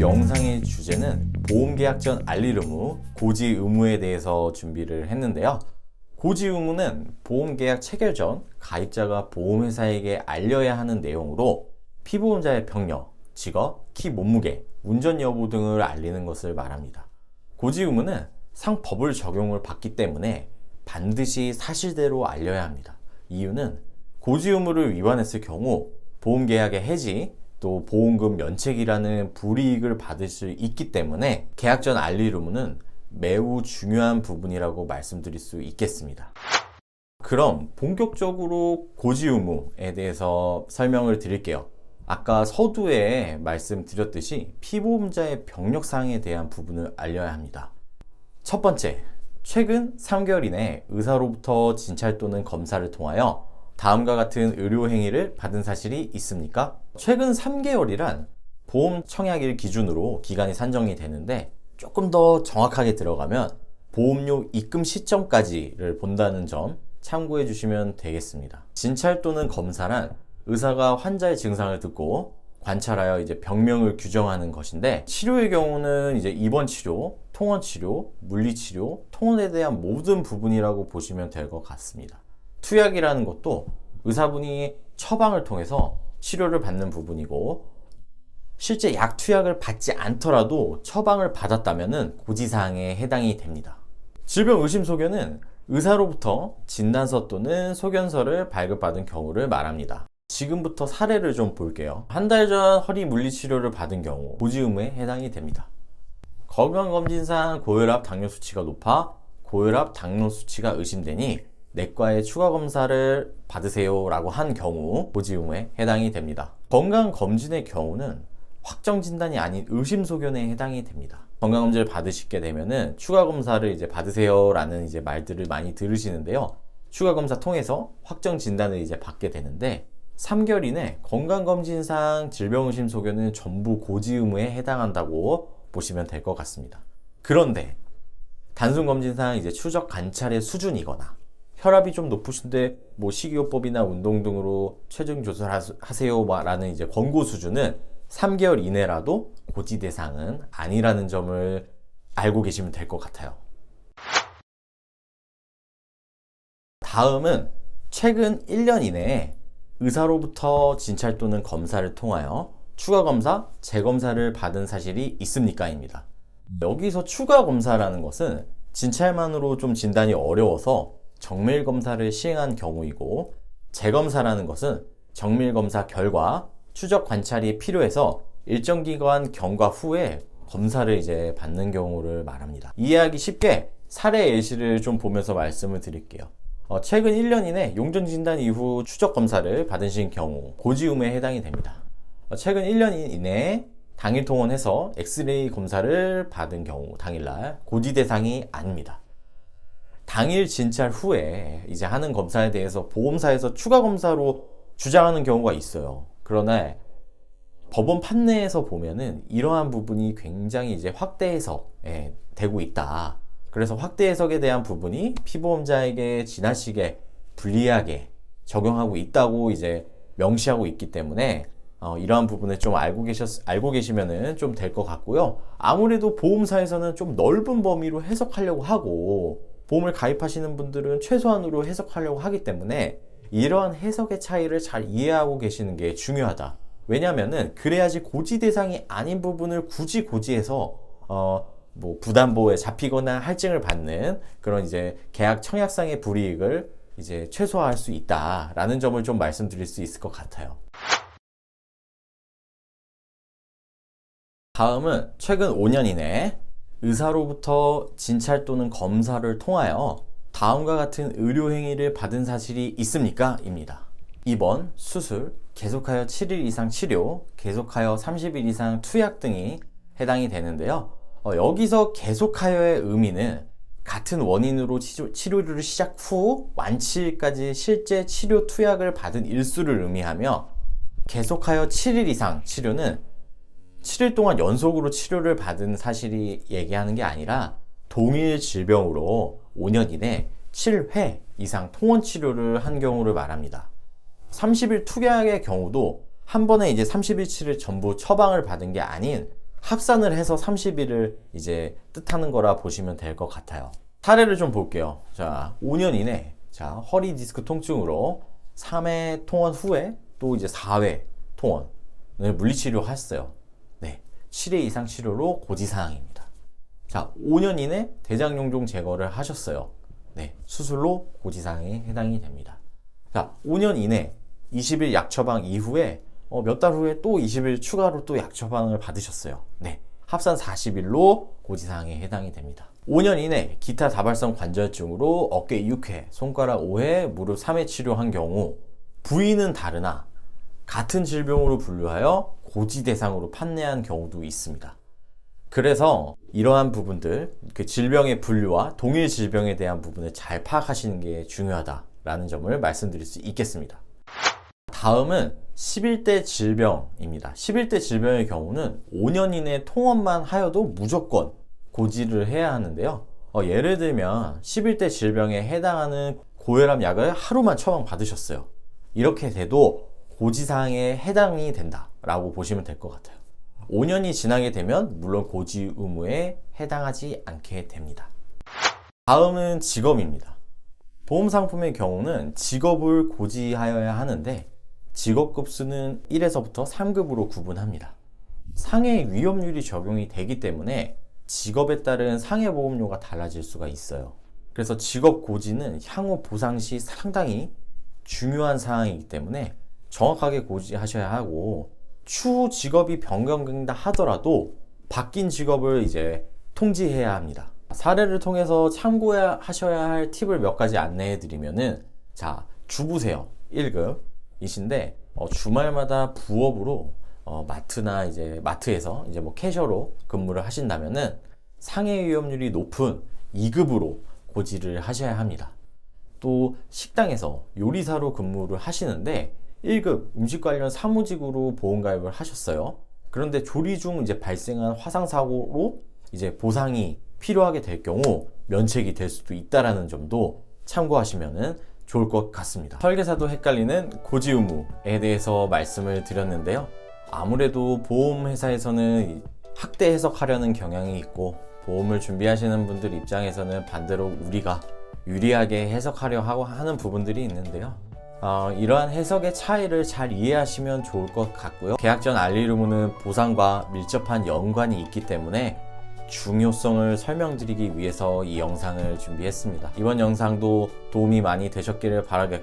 영상의 주제는 보험계약 전 알릴 의무, 고지 의무에 대해서 준비를 했는데요. 고지 의무는 보험계약 체결 전 가입자가 보험회사에게 알려야 하는 내용으로 피보험자의 병력, 직업, 키 몸무게, 운전 여부 등을 알리는 것을 말합니다. 고지 의무는 상법을 적용을 받기 때문에 반드시 사실대로 알려야 합니다. 이유는 고지 의무를 위반했을 경우 보험계약의 해지, 또 보험금 면책이라는 불이익을 받을 수 있기 때문에 계약 전 알릴 의무는 매우 중요한 부분이라고 말씀드릴 수 있겠습니다. 그럼 본격적으로 고지 의무에 대해서 설명을 드릴게요. 아까 서두에 말씀드렸듯이 피보험자의 병력사항에 대한 부분을 알려야 합니다. 첫 번째, 최근 3개월 이내 의사로부터 진찰 또는 검사를 통하여 다음과 같은 의료 행위를 받은 사실이 있습니까? 최근 3개월이란 보험 청약일 기준으로 기간이 산정이 되는데 조금 더 정확하게 들어가면 보험료 입금 시점까지를 본다는 점 참고해 주시면 되겠습니다. 진찰 또는 검사란 의사가 환자의 증상을 듣고 관찰하여 이제 병명을 규정하는 것인데, 치료의 경우는 이제 입원 치료, 통원 치료, 물리 치료, 통원에 대한 모든 부분이라고 보시면 될 것 같습니다. 투약이라는 것도 의사분이 처방을 통해서 치료를 받는 부분이고, 실제 약 투약을 받지 않더라도 처방을 받았다면 고지사항에 해당이 됩니다. 질병 의심 소견은 의사로부터 진단서 또는 소견서를 발급받은 경우를 말합니다. 지금부터 사례를 좀 볼게요. 한 달 전 허리 물리치료를 받은 경우 고지 의무에 해당이 됩니다. 건강검진상 고혈압 당뇨 수치가 높아 고혈압 당뇨 수치가 의심되니 내과에 추가 검사를 받으세요 라고 한 경우 고지 의무에 해당이 됩니다. 건강검진의 경우는 확정 진단이 아닌 의심 소견에 해당이 됩니다. 건강검진을 받으시게 되면은 추가 검사를 이제 받으세요 라는 이제 말들을 많이 들으시는데요. 추가 검사 통해서 확정 진단을 이제 받게 되는데, 3개월 이내 건강검진상 질병의심 소견은 전부 고지 의무에 해당한다고 보시면 될 것 같습니다. 그런데 단순 검진상 이제 추적 관찰의 수준이거나 혈압이 좀 높으신데 뭐 식이요법이나 운동 등으로 체중 조절하세요 라는 이제 권고 수준은 3개월 이내라도 고지 대상은 아니라는 점을 알고 계시면 될 것 같아요. 다음은 최근 1년 이내에 의사로부터 진찰 또는 검사를 통하여 추가 검사, 재검사를 받은 사실이 있습니까? 입니다. 여기서 추가 검사라는 것은 진찰만으로 좀 진단이 어려워서 정밀 검사를 시행한 경우이고, 재검사라는 것은 정밀 검사 결과 추적 관찰이 필요해서 일정 기간 경과 후에 검사를 이제 받는 경우를 말합니다. 이해하기 쉽게 사례 예시를 좀 보면서 말씀을 드릴게요. 최근 1년 이내 용전 진단 이후 추적 검사를 받으신 경우 고지 의무에 해당이 됩니다. 최근 1년 이내에 당일 통원해서 엑스레이 검사를 받은 경우 당일날 고지 대상이 아닙니다. 당일 진찰 후에 이제 하는 검사에 대해서 보험사에서 추가 검사로 주장하는 경우가 있어요. 그러나 법원 판례에서 보면은 이러한 부분이 굉장히 이제 확대 해석이 되고 있다. 그래서 확대 해석에 대한 부분이 피보험자에게 지나치게 불리하게 적용하고 있다고 이제 명시하고 있기 때문에 이러한 부분을 좀 알고 계시면은 좀 될 것 같고요. 아무래도 보험사에서는 좀 넓은 범위로 해석하려고 하고, 보험을 가입하시는 분들은 최소한으로 해석하려고 하기 때문에 이러한 해석의 차이를 잘 이해하고 계시는 게 중요하다. 왜냐면은 그래야지 고지 대상이 아닌 부분을 굳이 고지해서 뭐 부담보에 잡히거나 할증을 받는 그런 이제 계약 청약상의 불이익을 이제 최소화할 수 있다라는 점을 좀 말씀드릴 수 있을 것 같아요. 다음은 최근 5년 이내 의사로부터 진찰 또는 검사를 통하여 다음과 같은 의료 행위를 받은 사실이 있습니까? 입니다. 입원, 수술, 계속하여 7일 이상 치료, 계속하여 30일 이상 투약 등이 해당이 되는데요. 여기서 계속하여의 의미는 같은 원인으로 치료를 시작 후 완치일까지 실제 치료 투약을 받은 일수를 의미하며, 계속하여 7일 이상 치료는 7일 동안 연속으로 치료를 받은 사실이 얘기하는 게 아니라 동일 질병으로 5년 이내 7회 이상 통원 치료를 한 경우를 말합니다. 30일 투약의 경우도 한 번에 이제 30일치를 전부 처방을 받은 게 아닌 합산을 해서 30일을 이제 뜻하는 거라 보시면 될 것 같아요. 사례를 좀 볼게요. 자, 5년 이내, 자, 허리 디스크 통증으로 3회 통원 후에 또 이제 4회 통원을 물리치료 하셨어요. 네. 7회 이상 치료로 고지사항입니다. 자, 5년 이내 대장용종 제거를 하셨어요. 네. 수술로 고지사항에 해당이 됩니다. 자, 5년 이내 20일 약 처방 이후에 몇 달 후에 또 20일 추가로 또 약 처방을 받으셨어요. 네. 합산 40일로 고지사항에 해당이 됩니다. 5년 이내 기타 다발성 관절증으로 어깨 6회, 손가락 5회, 무릎 3회 치료한 경우 부위는 다르나 같은 질병으로 분류하여 고지 대상으로 판례한 경우도 있습니다. 그래서 이러한 부분들, 그 질병의 분류와 동일 질병에 대한 부분을 잘 파악하시는 게 중요하다라는 점을 말씀드릴 수 있겠습니다. 다음은 11대 질병입니다. 11대 질병의 경우는 5년 이내 통원만 하여도 무조건 고지를 해야 하는데요. 예를 들면 11대 질병에 해당하는 고혈압 약을 하루만 처방 받으셨어요. 이렇게 돼도 고지사항에 해당이 된다라고 보시면 될 것 같아요. 5년이 지나게 되면 물론 고지 의무에 해당하지 않게 됩니다. 다음은 직업입니다. 보험상품의 경우는 직업을 고지하여야 하는데 직업급수는 1에서부터 3급으로 구분합니다. 상해 위험률이 적용이 되기 때문에 직업에 따른 상해보험료가 달라질 수가 있어요. 그래서 직업 고지는 향후 보상 시 상당히 중요한 사항이기 때문에 정확하게 고지하셔야 하고, 추후 직업이 변경된다 하더라도 바뀐 직업을 이제 통지해야 합니다. 사례를 통해서 참고하셔야 할 팁을 몇 가지 안내해 드리면은, 자, 주부세요. 1급 이신데 주말마다 부업으로 마트나 이제 마트에서 이제 뭐 캐셔로 근무를 하신다면은 상해 위험률이 높은 2급으로 고지를 하셔야 합니다. 또 식당에서 요리사로 근무를 하시는데 1급 음식 관련 사무직으로 보험가입을 하셨어요. 그런데 조리 중 이제 발생한 화상사고로 이제 보상이 필요하게 될 경우 면책이 될 수도 있다라는 점도 참고하시면은 좋을 것 같습니다. 설계사도 헷갈리는 고지 의무에 대해서 말씀을 드렸는데요. 아무래도 보험회사에서는 학대 해석하려는 경향이 있고, 보험을 준비하시는 분들 입장에서는 반대로 우리가 유리하게 해석하려 하는 부분들이 있는데요. 이러한 해석의 차이를 잘 이해하시면 좋을 것 같고요. 계약 전 알릴 의무는 보상과 밀접한 연관이 있기 때문에 중요성을 설명드리기 위해서 이 영상을 준비했습니다. 이번 영상도 도움이 많이 되셨기를 바라겠고,